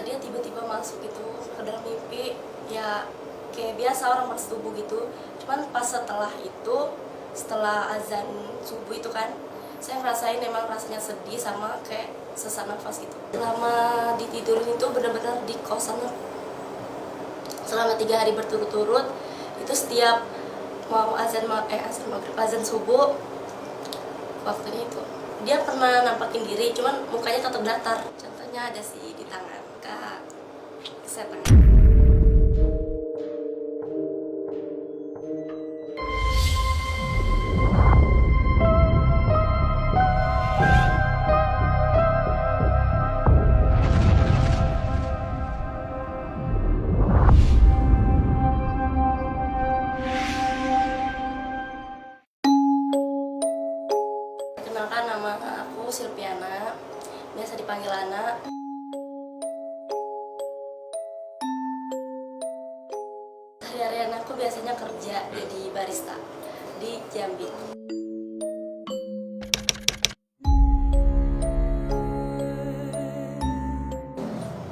Dia tiba-tiba masuk gitu ke dalam mimpi, ya kayak biasa orang bersetubuh gitu. Cuman pas setelah azan subuh itu kan, saya ngerasain emang rasanya sedih sama kayak sesak nafas gitu. Selama ditidurin itu benar-benar di kosan aku. Selama 3 hari berturut-turut itu setiap mau azan maghrib, azan subuh, waktunya itu dia pernah nampakin diri, cuman mukanya tetap datar. Contohnya ada sih di tangan kak, saya tangan. Perkenalkan, nama aku Silviana, biasa dipanggil Ana. Hari-harian aku biasanya kerja jadi barista di Jambi.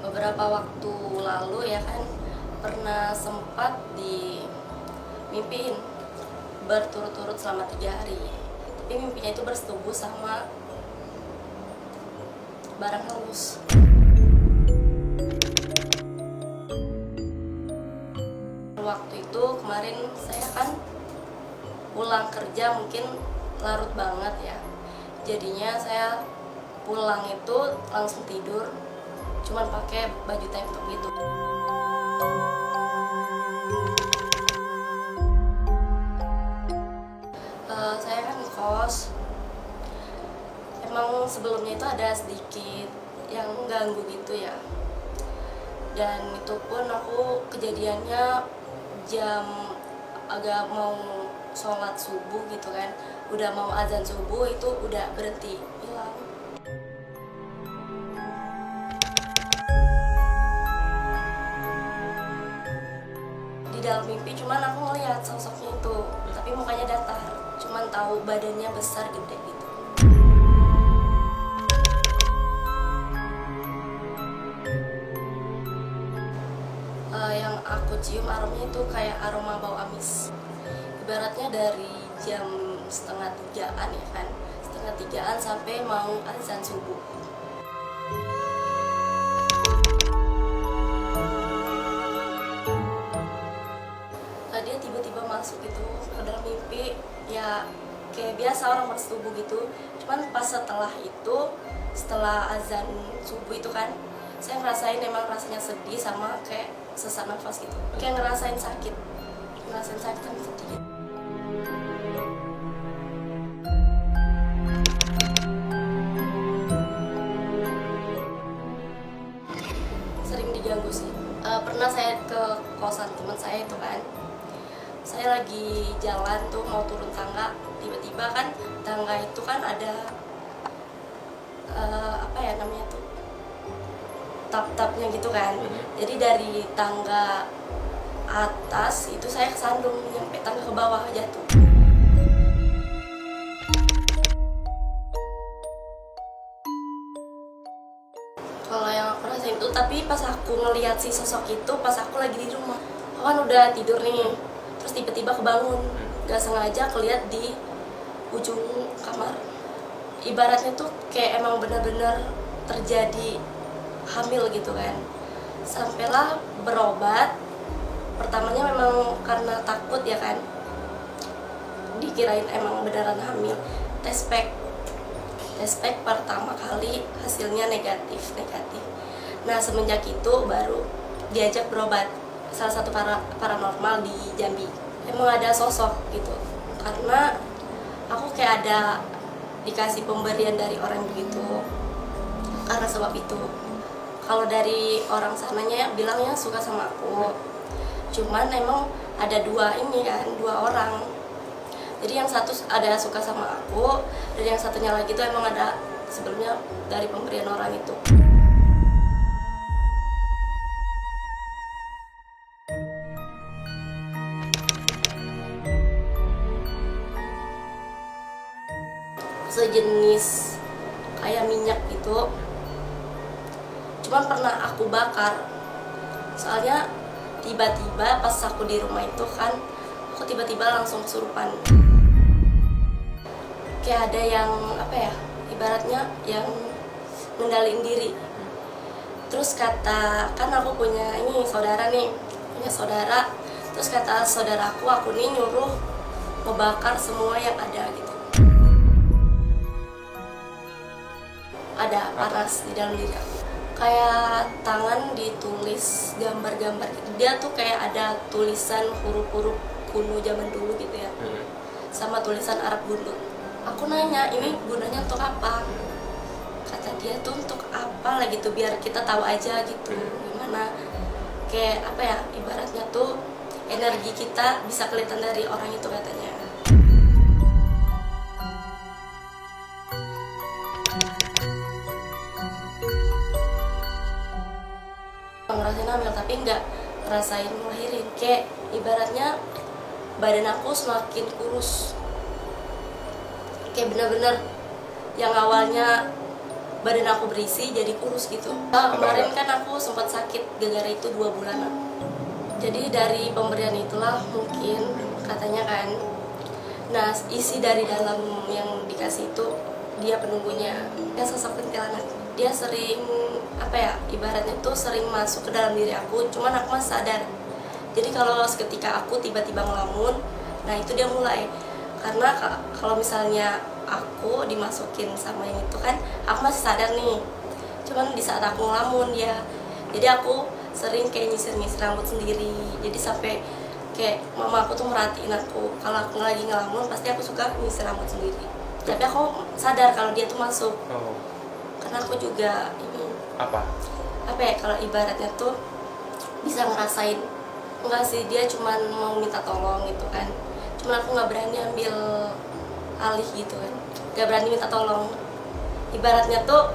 Beberapa waktu lalu ya kan, pernah sempat dimimpiin berturut-turut selama 3 hari. Tapi mimpinya itu bersetubuh sama barang halus. Waktu itu kemarin saya kan pulang kerja mungkin larut banget ya. Jadinya saya pulang itu langsung tidur, cuman pakai baju tank top gitu. Saya kan ngekos. Emang sebelumnya itu ada sedikit yang ganggu gitu ya. Dan itu pun aku kejadiannya jam agak mau sholat subuh gitu kan, udah mau azan subuh itu udah berhenti hilang. Di dalam mimpi cuman aku ngeliat sosoknya itu, tapi mukanya datar, cuman tahu badannya besar gede gitu. Yang aku cium aromanya itu kayak aroma bau amis. Ibaratnya dari jam 2:30 ya kan, 2:30 sampai mau azan subuh. Dia tiba-tiba masuk gitu ke dalam mimpi, ya kayak biasa orang bersetubuh gitu. Cuman pas setelah azan subuh itu kan, saya ngerasain emang rasanya sedih sama kayak sesak nafas gitu, kayak ngerasain sakit sama sedih. Sering diganggu sih. Pernah saya ke kosan teman saya itu kan, saya lagi jalan tuh mau turun tangga, tiba-tiba kan tangga itu kan ada apa ya namanya tuh, tap-tapnya gitu kan. Jadi dari tangga atas itu saya kesandung nyampe tangga ke bawah, jatuh. Kalau yang aku rasain itu, tapi pas aku ngelihat si sosok itu pas aku lagi di rumah, aku kan udah tidur nih, terus tiba-tiba kebangun, gak sengaja kelihat di ujung kamar. Ibaratnya tuh kayak emang benar-benar terjadi hamil gitu kan. Sampailah berobat, pertamanya memang karena takut ya kan, dikirain emang beneran hamil. tes pack pertama kali hasilnya negatif. Nah semenjak itu baru diajak berobat salah satu paranormal di Jambi. Emang ada sosok gitu, karena aku kayak ada dikasih pemberian dari orang begitu. Karena sebab itu, kalau dari orang sananya bilangnya suka sama aku, cuman emang ada dua orang. Jadi yang satu ada suka sama aku, dan yang satunya lagi tuh emang ada sebelumnya dari pemberian orang itu. Sejenis kayak minyak gitu, cuman pernah aku bakar. Soalnya tiba-tiba pas aku di rumah itu kan, aku tiba-tiba langsung kesurupan. Kayak ada yang apa ya, ibaratnya yang ngendaliin diri. Terus kata, kan aku punya ini saudara nih, punya saudara. Terus kata saudaraku, aku nih nyuruh ngebakar semua yang ada gitu. Ada panas di dalam diri aku. Kayak tangan ditulis gambar-gambar gitu. Dia tuh kayak ada tulisan huruf-huruf kuno zaman dulu gitu ya. Sama tulisan Arab gundul. Aku nanya, ini gunanya untuk apa? Kata dia tuh untuk apa lah gitu, biar kita tahu aja gitu gimana, kayak apa ya, ibaratnya tuh energi kita bisa kelihatan dari orang itu katanya. Ngerasain hamil tapi nggak ngerasain ngelahirin. Kayak ibaratnya badan aku semakin kurus, kayak bener-bener yang awalnya badan aku berisi jadi kurus gitu. Kemarin kan aku sempat sakit gara-gara itu 2 bulanan. Jadi dari pemberian itulah mungkin katanya kan. Nah, isi dari dalam yang dikasih itu dia penunggunya. Dia sosok kuntilanak. Dia sering apa ya, ibaratnya tuh sering masuk ke dalam diri aku, cuman aku masih sadar. Jadi kalau seketika aku tiba-tiba ngelamun, nah itu dia mulai. Karena kalau misalnya aku dimasukin sama yang itu kan, aku masih sadar nih. Cuman di saat aku ngelamun ya, jadi aku sering kayak nyisir-nyisir rambut sendiri. Jadi sampai kayak mama aku tuh merhatiin aku, kalau aku lagi ngelamun pasti aku suka nyisir rambut sendiri. Tapi aku sadar kalau dia tuh masuk. Karena aku juga ini apa ya, kalau ibaratnya tuh bisa ngerasain. Enggak sih, dia cuman mau minta tolong gitu kan. Cuman aku nggak berani ambil alih gitu kan, nggak berani minta tolong. Ibaratnya tuh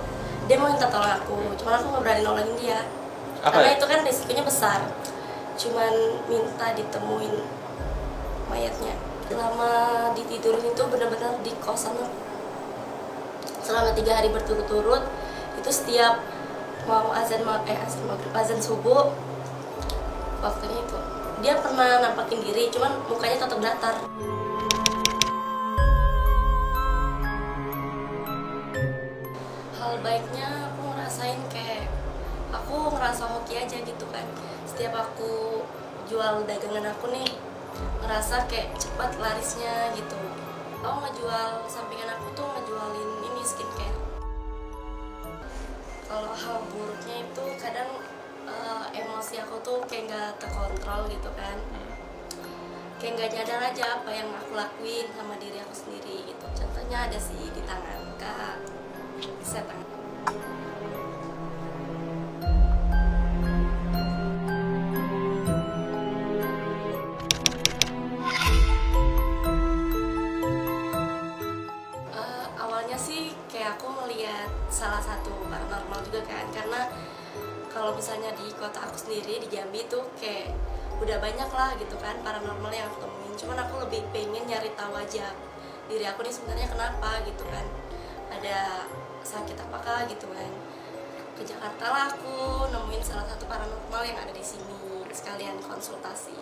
dia mau minta tolong aku, cuman aku nggak berani nolongin dia. Karena itu kan risikonya besar. Cuman minta ditemuin mayatnya. Selama ditidurin itu benar-benar di kosan aku. Selama 3 hari berturut-turut itu setiap mau azan maghrib, azan subuh, waktunya itu dia pernah nampakin diri, cuman mukanya tetap datar. Hal baiknya aku ngerasain kayak aku ngerasa hoki aja gitu kan. Setiap aku jual dagangan aku nih, ngerasa kayak cepat larisnya gitu. Aku ngejual, sampingan aku tuh ngejualin ini skincare. Kalau hal buruknya itu kadang emosi aku tuh kayak nggak terkontrol gitu kan. Kayak nggak nyadar aja apa yang aku lakuin sama diri aku sendiri gitu. Contohnya ada sih di tangan, Kak. Bisa tangan. Awalnya sih kayak aku melihat salah satu paranormal juga kan, karena kalau misalnya di kota aku sendiri di Jambi tuh kayak udah banyak lah gitu kan paranormal yang aku temuin. Cuman aku lebih pengen nyari tahu aja diri aku nih sebenarnya kenapa gitu kan, ada sakit apakah gitu kan. Ke Jakarta lah aku nemuin salah satu paranormal yang ada di sini, sekalian konsultasi.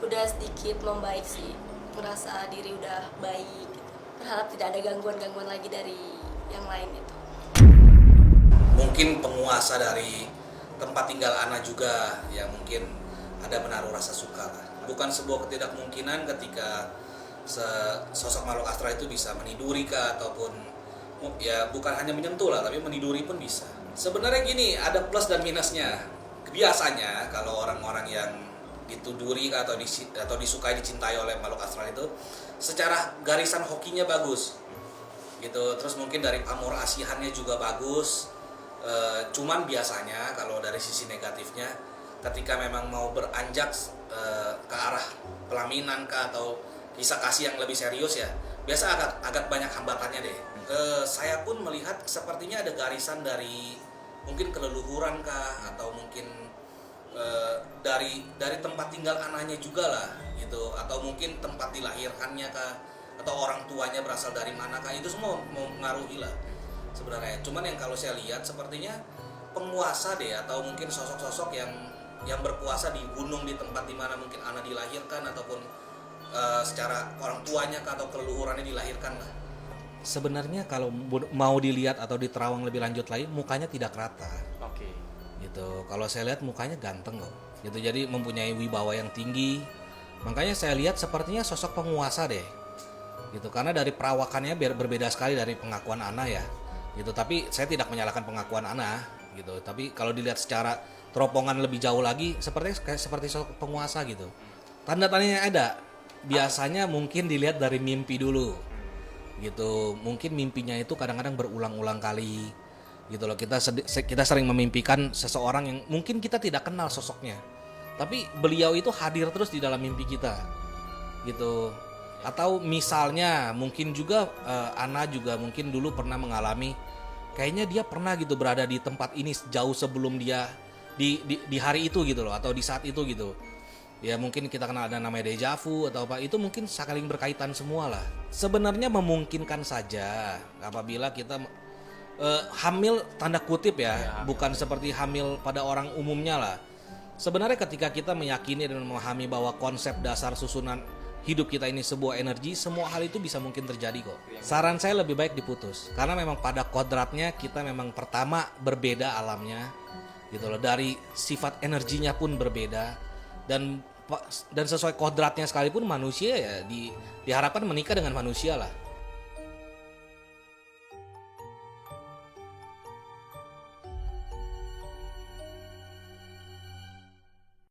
Udah sedikit membaik sih, merasa diri udah baik gitu. Berharap tidak ada gangguan-gangguan lagi dari yang lain itu. Mungkin penguasa dari tempat tinggal Ana juga yang mungkin ada menaruh rasa suka lah. Bukan sebuah ketidakmungkinan ketika sosok makhluk astral itu bisa meniduri kah, ataupun ya bukan hanya menyentuh lah, tapi meniduri pun bisa. Sebenarnya gini, ada plus dan minusnya. Biasanya kalau orang-orang yang dituduri atau disukai, dicintai oleh makhluk astral itu secara garisan hokinya bagus gitu, terus mungkin dari pamor asihannya juga bagus. Cuman biasanya kalau dari sisi negatifnya, ketika memang mau beranjak ke arah pelaminan kah, atau kisah kasih yang lebih serius ya, biasa agak banyak hambatannya deh. Saya pun melihat sepertinya ada garisan dari mungkin keleluhuran kah, atau mungkin dari tempat tinggal anaknya juga lah gitu, atau mungkin tempat dilahirkannya kah. atau orang tuanya berasal dari manakah, itu semua mempengaruhi lah sebenarnya. Cuman yang kalau saya lihat sepertinya penguasa deh, atau mungkin sosok-sosok yang berkuasa di gunung, di tempat dimana mungkin Ana dilahirkan, ataupun secara orang tuanya atau keleluhurannya dilahirkan lah. Sebenarnya kalau mau dilihat atau diterawang lebih lanjut lagi, mukanya tidak rata. Oke. Gitu. Kalau saya lihat mukanya ganteng kok. Gitu. Jadi mempunyai wibawa yang tinggi. Makanya saya lihat sepertinya sosok penguasa deh. Gitu. Karena dari perawakannya berbeda sekali dari pengakuan Ana ya. Gitu. Tapi saya tidak menyalahkan pengakuan Ana. Gitu. Tapi kalau dilihat secara teropongan lebih jauh lagi, seperti sosok penguasa gitu. Tanda-tandanya ada. Biasanya mungkin dilihat dari mimpi dulu. Gitu. Mungkin mimpinya itu kadang-kadang berulang-ulang kali. Gitu loh. Kita sering memimpikan seseorang yang mungkin kita tidak kenal sosoknya. Tapi beliau itu hadir terus di dalam mimpi kita. Gitu. Atau misalnya mungkin juga Ana juga mungkin dulu pernah mengalami, kayaknya dia pernah gitu berada di tempat ini jauh sebelum dia di hari itu gitu loh, atau di saat itu gitu. Ya mungkin kita kenal ada namanya deja vu atau apa, itu mungkin saling berkaitan semua lah. Sebenarnya memungkinkan saja apabila kita hamil tanda kutip ya, bukan seperti hamil pada orang umumnya lah. Sebenarnya ketika kita meyakini dan memahami bahwa konsep dasar susunan hidup kita ini sebuah energi, semua hal itu bisa mungkin terjadi kok. Saran saya lebih baik diputus, karena memang pada kodratnya kita memang pertama berbeda alamnya, gitu loh. Dari sifat energinya pun berbeda, dan sesuai kodratnya sekalipun manusia ya diharapkan menikah dengan manusia lah.